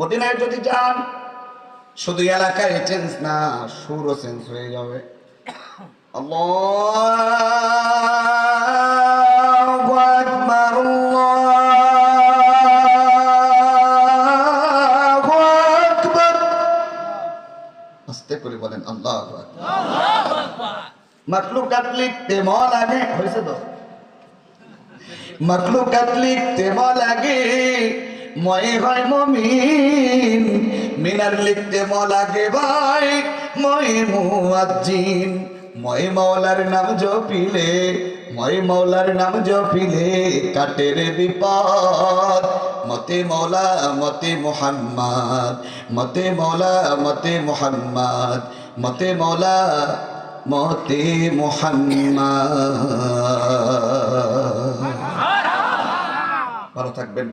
মদিনায় যদি যান শুধু এলাকায় চেঞ্জ না, সুরও চেঞ্জ হয়ে যাবে। আল্লাহু আকবার, আল্লাহু আকবার। আস্তে করে বলেন আল্লাহু আকবার। মাখলুকাত লিখতে মন লাগে, হয়েছে তো? মাখলুকাত লিখতে মন লাগে, মই হয় মুমিন। মিনার লিখতে মন লাগে ভাই, মই মুয়াজ্জিন। মই মাওলার নাম জপিলে, মই মাওলার নাম জপিলে কাটের বিপদ। মতে মৌলা মতে মুহাম্মদ, মতে মৌলা মতে মুহাম্মদ, মতে মৌলা মতে মুহাম্মদ। ভালো থাকবেন।